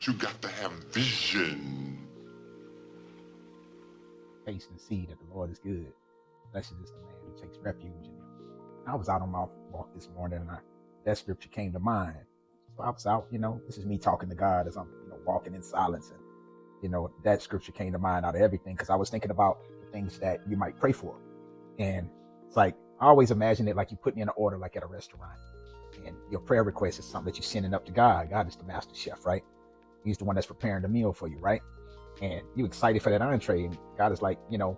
You got to have vision. Taste and see that the Lord is good. Blessed is the man who takes refuge in him. I was out on my walk this morning and that scripture came to mind. So I was out, this is me talking to God as I'm, walking in silence. And, that scripture came to mind out of everything because I was thinking about the things that you might pray for. And it's like, I always imagine it like you putting in an order like at a restaurant. And your prayer request is something that you're sending up to God. God is the master chef, right? He's the one that's preparing the meal for you, right? And you're excited for that entree. And God is like, your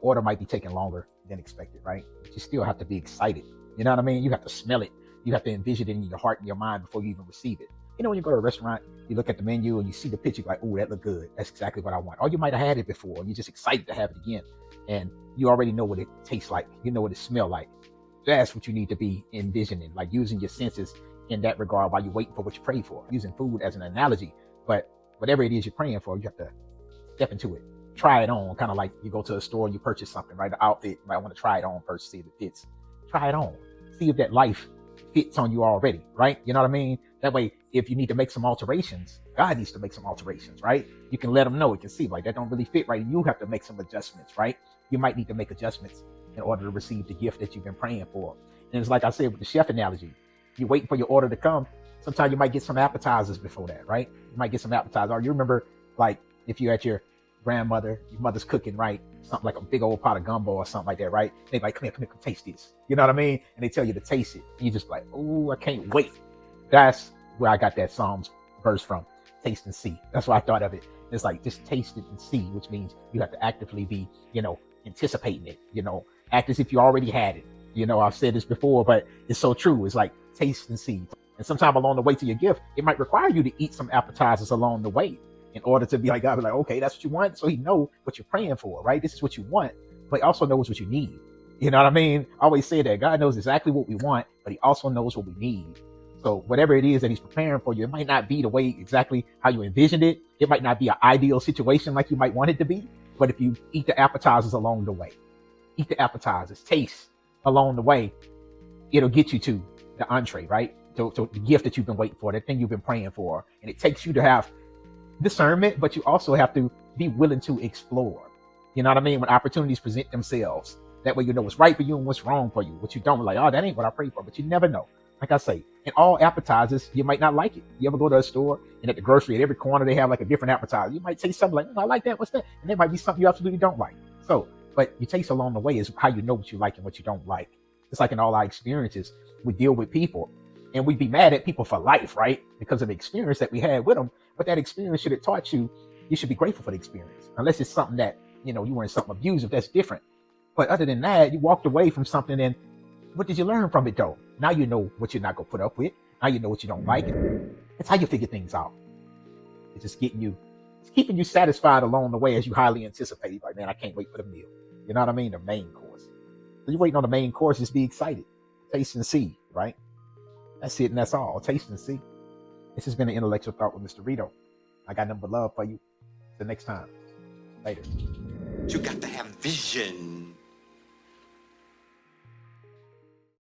order might be taking longer than expected, right? But you still have to be excited. You know what I mean? You have to smell it. You have to envision it in your heart and your mind before you even receive it. When you go to a restaurant, you look at the menu and you see the picture, you're like, oh, that look good. That's exactly what I want. Or you might have had it before and you're just excited to have it again. And you already know what it tastes like. You know what it smells like. That's what you need to be envisioning, like using your senses in that regard while you're waiting for what you pray for, using food as an analogy. But whatever it is you're praying for, you have to step into it, try it on, kind of like you go to a store and you purchase something, right? The outfit, you might want to try it on first, see if it fits. Try it on, see if that life fits on you already, right? You know what I mean? That way, if you need to make some alterations, God needs to make some alterations, right? You can let him know. You can see like that don't really fit right. You have to make some adjustments, right? You might need to make adjustments in order to receive the gift that you've been praying for. And it's like I said with the chef analogy, you're waiting for your order to come. Sometimes you might get some appetizers before that, right? You might get some appetizers. Or you remember, like, if you're at your mother's cooking, right? Something like a big old pot of gumbo or something like that, right? They like, come here, taste this. You know what I mean? And they tell you to taste it. And you're just like, oh, I can't wait. That's where I got that Psalms verse from. Taste and see. That's why I thought of it. It's like, just taste it and see, which means you have to actively be, anticipating it, act as if you already had it. I've said this before, but it's so true. It's like taste and see. And sometime along the way to your gift, it might require you to eat some appetizers along the way in order to be like, God, be like, okay, that's what you want. So he know what you're praying for, right? This is what you want, but he also knows what you need. You know what I mean? I always say that God knows exactly what we want, but he also knows what we need. So whatever it is that he's preparing for you, it might not be the way exactly how you envisioned it. It might not be an ideal situation like you might want it to be. But if you eat the appetizers along the way, eat the appetizers, taste along the way, it'll get you to the entree, right? To the gift that you've been waiting for, that thing you've been praying for. And it takes you to have discernment, but you also have to be willing to explore. You know what I mean? When opportunities present themselves, that way you know what's right for you and what's wrong for you. What you don't like, oh, that ain't what I prayed for, but you never know. Like I say, in all appetizers, you might not like it. You ever go to a store and at the grocery, at every corner, they have like a different appetizer. You might taste something like, I like that. What's that? And there might be something you absolutely don't like. So, but you taste along the way is how you know what you like and what you don't like. It's like in all our experiences, we deal with people and we'd be mad at people for life, right? Because of the experience that we had with them. But that experience should have taught you, you should be grateful for the experience. Unless it's something that, you were in something abusive, that's different. But other than that, you walked away from something and what did you learn from it though? Now you know what you're not going to put up with. Now you know what you don't like. It's how you figure things out. It's just keeping you satisfied along the way as you highly anticipate. Like, man, I can't wait for the meal. You know what I mean? The main course. So you're waiting on the main course, just be excited. Taste and see, right? That's it and that's all. Taste and see. This has been an Intellectual Thought with Mysterydoe. I got nothing but love for you. Till next time. Later. You got to have vision.